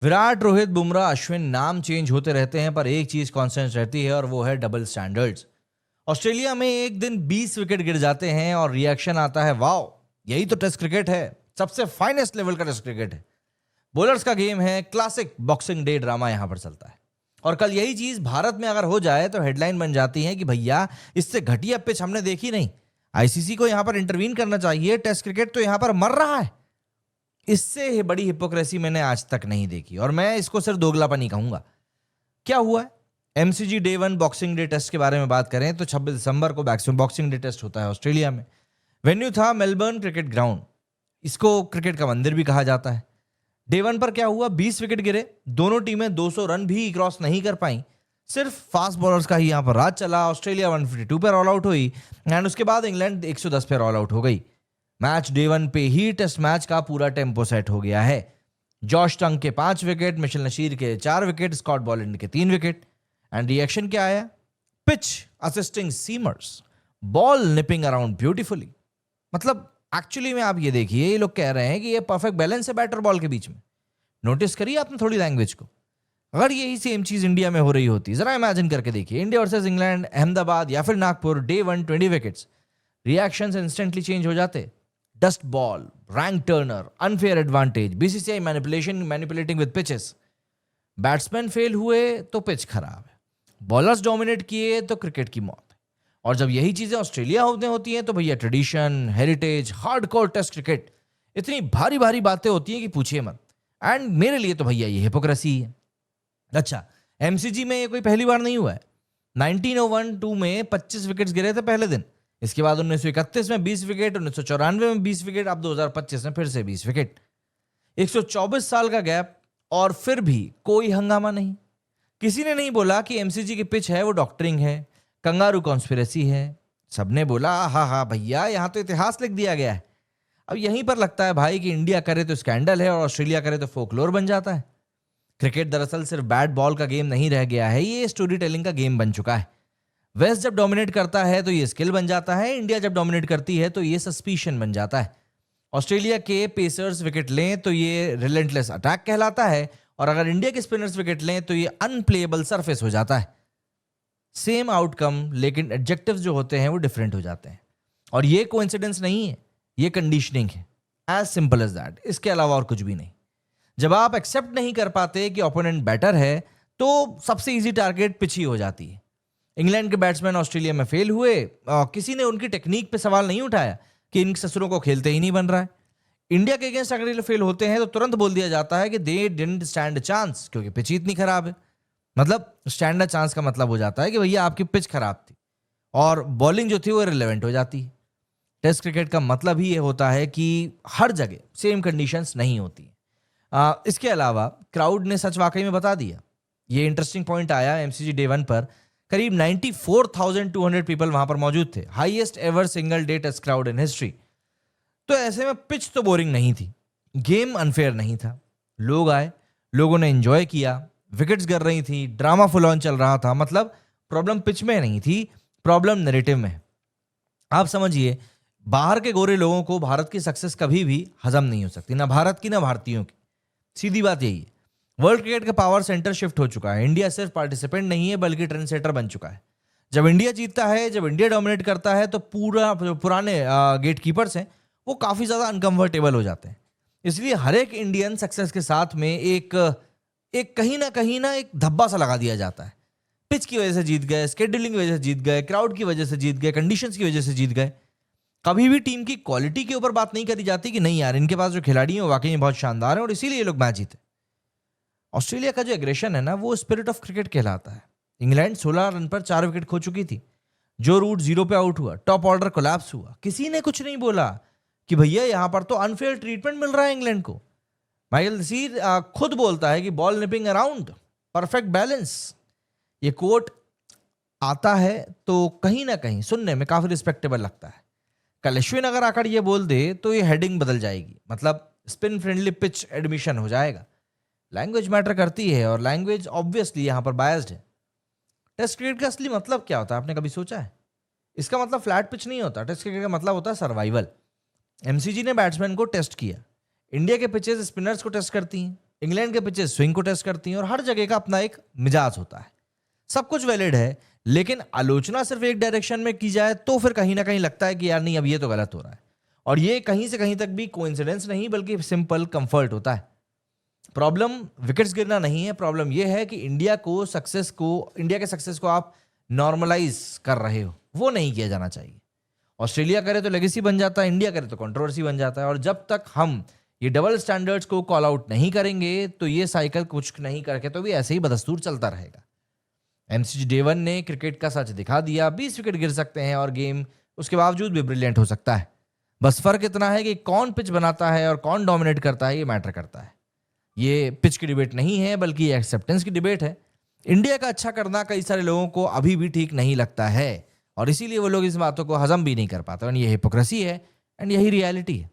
विराट, रोहित, बुमराह, अश्विन नाम चेंज होते रहते हैं पर एक चीज कांस्टेंट रहती है और वो है डबल स्टैंडर्ड्स। ऑस्ट्रेलिया में एक दिन 20 विकेट गिर जाते हैं और रिएक्शन आता है, वाओ यही तो टेस्ट क्रिकेट है, सबसे फाइनेस्ट लेवल का टेस्ट क्रिकेट है, बॉलर्स का गेम है, क्लासिक बॉक्सिंग डे ड्रामा यहां पर चलता है। और कल यही चीज भारत में अगर हो जाए तो हेडलाइन बन जाती है कि भैया इससे घटिया पिच हमने देखी नहीं, आईसीसी को यहां पर इंटरवीन करना चाहिए, टेस्ट क्रिकेट तो यहां पर मर रहा है। इससे बड़ी हिपोक्रेसी मैंने आज तक नहीं देखी और मैं इसको सिर्फ दोगलापन कहूंगा। क्या हुआ है? MCG day 1 boxing day test के बारे में बात करें तो 26 दिसंबर को बॉक्सिंग डे टेस्ट होता है ऑस्ट्रेलिया में। वेन्यू था मेलबर्न क्रिकेट ग्राउंड, इसको क्रिकेट का मंदिर भी कहा जाता है। डे 1 पर क्या हुआ, 20 विकेट गिरे, दोनों टीमें 200 रन भी क्रॉस नहीं कर पाई, सिर्फ फास्ट बॉलर्स का ही यहां पर राज चला। ऑस्ट्रेलिया 152 पर ऑल आउट हुई एंड उसके बाद इंग्लैंड 110 पर ऑल आउट हो गई। मैच डे 1 पे ही टेस्ट मैच का पूरा टेम्पो सेट हो गया है। जॉश टंग के 5 विकेट, मिशेल नशीर के 4 विकेट, स्कॉट बॉलैंड के 3 विकेट। एंड रिएक्शन क्या आया? Pitch assisting seamers, ball nipping around beautifully. मतलब एक्चुअली में आप ये देखिए, ये लोग कह रहे हैं कि ये परफेक्ट बैलेंस है बैटर बॉल के बीच में। नोटिस करिए आपने थोड़ी लैंग्वेज को। अगर यही सेम चीज इंडिया में हो रही होती, जरा इमेजिन करके देखिए, इंडिया वर्सेस इंग्लैंड, अहमदाबाद या फिर Nagpur, day 1 20 wickets, reactions instantly change हो जाते। Dust ball, rank Turner, unfair advantage, BCCI manipulating with pitches. Batsman fail हुए तो पिच खराब है, बॉलर्स डोमिनेट किए तो क्रिकेट की मौत है। और जब यही चीजें ऑस्ट्रेलिया होती हैं तो भैया tradition, heritage, hardcore test cricket, इतनी भारी भारी बातें होती हैं कि पूछिए मत। एंड मेरे लिए तो भैया ये हिपोक्रेसी है। अच्छा, एमसीजी में ये कोई पहली बार नहीं हुआ है। 1901-2 में 25 विकेट्स गिरे थे पहले दिन, इसके बाद 1931 में 20 विकेट, 1994 में 20 विकेट, अब 2025 में फिर से 20 विकेट। 124 साल का गैप और फिर भी कोई हंगामा नहीं। किसी ने नहीं बोला कि एमसीजी की पिच है वो डॉक्टरिंग है, कंगारू कॉन्स्पिरेसी है। सबने बोला हाँ हाँ भैया यहां तो इतिहास लिख दिया गया है। अब यहीं पर लगता है भाई कि इंडिया करे तो स्कैंडल है और ऑस्ट्रेलिया करे तो फोकलोर बन जाता है। क्रिकेट दरअसल सिर्फ बैट बॉल का गेम नहीं रह गया है, ये स्टोरी टेलिंग का गेम बन चुका है। वेस्ट जब डोमिनेट करता है तो ये स्किल बन जाता है, इंडिया जब डोमिनेट करती है तो ये सस्पिशन बन जाता है। ऑस्ट्रेलिया के पेसर्स विकेट लें तो ये रिलेंटलेस अटैक कहलाता है, और अगर इंडिया के स्पिनर्स विकेट लें तो ये अनप्लेएबल सरफेस हो जाता है। सेम आउटकम, लेकिन एडजेक्टिव्स जो होते हैं वो डिफरेंट हो जाते हैं। और ये कोइंसिडेंस नहीं है, ये कंडीशनिंग है, एज सिंपल एज दैट। इसके अलावा और कुछ भी नहीं। जब आप एक्सेप्ट नहीं कर पाते कि ओपोनेंट बेटर है तो सबसे इजी टारगेट पिच ही हो जाती है। इंग्लैंड के बैट्समैन ऑस्ट्रेलिया में फेल हुए, किसी ने उनकी टेक्निक पे सवाल नहीं उठाया कि इन ससुरों को खेलते ही नहीं बन रहा है। इंडिया के अगेंस्ट अगर ये फेल होते हैं तो तुरंत बोल दिया जाता है कि they didn't stand a chance, क्योंकि पिच ही इतनी खराब है। मतलब स्टैंड अ चांस का मतलब हो जाता है कि भैया आपकी पिच खराब थी और बॉलिंग जो थी वो रिलेवेंट हो जाती है। टेस्ट क्रिकेट का मतलब ही ये होता है कि हर जगह सेम कंडीशंस नहीं होती। इसके अलावा क्राउड ने सच वाकई में बता दिया। ये इंटरेस्टिंग पॉइंट आया एमसीजी डे 1 पर, करीब 94,200 पीपल वहां पर मौजूद थे, highest ever single day test crowd in history. तो ऐसे में पिच तो बोरिंग नहीं थी, गेम अनफेयर नहीं था, लोग आए, लोगों ने एंजॉय किया, विकेट्स गिर रही थी, ड्रामा फुल ऑन चल रहा था। मतलब प्रॉब्लम पिच में नहीं थी, प्रॉब्लम नैरेटिव में है। आप समझिए, बाहर के गोरे लोगों को भारत की सक्सेस कभी भी हजम नहीं हो सकती, ना भारत की ना भारतीयों की। सीधी बात यही है। वर्ल्ड क्रिकेट का पावर सेंटर शिफ्ट हो चुका है, इंडिया सिर्फ पार्टिसिपेंट नहीं है बल्कि ट्रेंड सेटर बन चुका है। जब इंडिया जीतता है, जब इंडिया डोमिनेट करता है तो पूरा जो पुराने गेट कीपर्स हैं वो काफी ज्यादा अनकंफर्टेबल हो जाते हैं। इसलिए हर एक इंडियन सक्सेस के साथ में एक एक कहीं ना एक धब्बा सा लगा दिया जाता है। पिच की वजह से जीत गए, स्केड्यूलिंग की वजह से जीत गए, क्राउड की वजह से जीत गए, कंडीशंस की वजह से जीत गए। कभी भी टीम की क्वालिटी के ऊपर बात नहीं करी जाती कि नहीं यार इनके पास जो खिलाड़ी हैं वो वाकई में बहुत शानदार हैं और इसीलिए ये लोग मैच जीते। ऑस्ट्रेलिया का जो एग्रेशन है ना, वो स्पिरिट ऑफ क्रिकेट कहलाता है। इंग्लैंड 16 रन पर 4 विकेट खो चुकी थी, जो रूट 0 पे आउट हुआ, टॉप ऑर्डर कोलैप्स हुआ, किसी ने कुछ नहीं बोला कि भैया यहां पर तो अनफेयर ट्रीटमेंट मिल रहा है इंग्लैंड को। माइकल नसीर खुद बोलता है कि ball nipping around, perfect balance. ये कोट आता है तो कहीं ना कहीं सुनने में काफी रिस्पेक्टेबल लगता है। कल अश्विन अगर आकर ये बोल दे तो ये हेडिंग बदल जाएगी, मतलब स्पिन फ्रेंडली पिच एडमिशन हो जाएगा। लैंग्वेज मैटर करती है और लैंग्वेज ऑब्वियसली यहां पर बायस्ड है। टेस्ट क्रिकेट का असली मतलब क्या होता है, आपने कभी सोचा है? इसका मतलब फ्लैट पिच नहीं होता, टेस्ट क्रिकेट का मतलब होता है सर्वाइवल। एमसीजी ने बैट्समैन को टेस्ट किया, इंडिया के पिचेस स्पिनर्स को टेस्ट करती हैं। इंग्लैंड के पिचेस स्विंग को टेस्ट करती हैं और हर जगह का अपना एक मिजाज होता है। सब कुछ वैलिड है, लेकिन आलोचना सिर्फ एक डायरेक्शन में की जाए तो फिर कहीं ना कहीं लगता है कि यार नहीं, अब ये तो गलत हो रहा है। और ये कहीं से कहीं तक भी कोइंसिडेंस नहीं बल्कि सिंपल कंफर्ट होता है। प्रॉब्लम विकेट्स गिरना नहीं है, प्रॉब्लम ये है कि इंडिया के सक्सेस को आप नॉर्मलाइज कर रहे हो, वो नहीं किया जाना चाहिए। ऑस्ट्रेलिया करे तो लेगेसी बन जाता है, इंडिया करे तो कंट्रोवर्सी बन जाता है। और जब तक हम ये डबल स्टैंडर्ड्स को कॉल आउट नहीं करेंगे तो ये साइकिल कुछ नहीं करके तो भी ऐसे ही बदस्तूर चलता रहेगा। एमसीजी डे 1 ने क्रिकेट का सच दिखा दिया। 20 विकेट गिर सकते हैं और गेम उसके बावजूद भी ब्रिलियंट हो सकता है। बस फर्क इतना है कि कौन पिच बनाता है और कौन डोमिनेट करता है, ये मैटर करता है। ये पिच की डिबेट नहीं है बल्कि ये एक्सेप्टेंस की डिबेट है। इंडिया का अच्छा करना कई सारे लोगों को अभी भी ठीक नहीं लगता है और इसीलिए वो लोग इस बातों को हजम भी नहीं कर पाते। और ये हिपोक्रेसी है एंड यही रियलिटी है।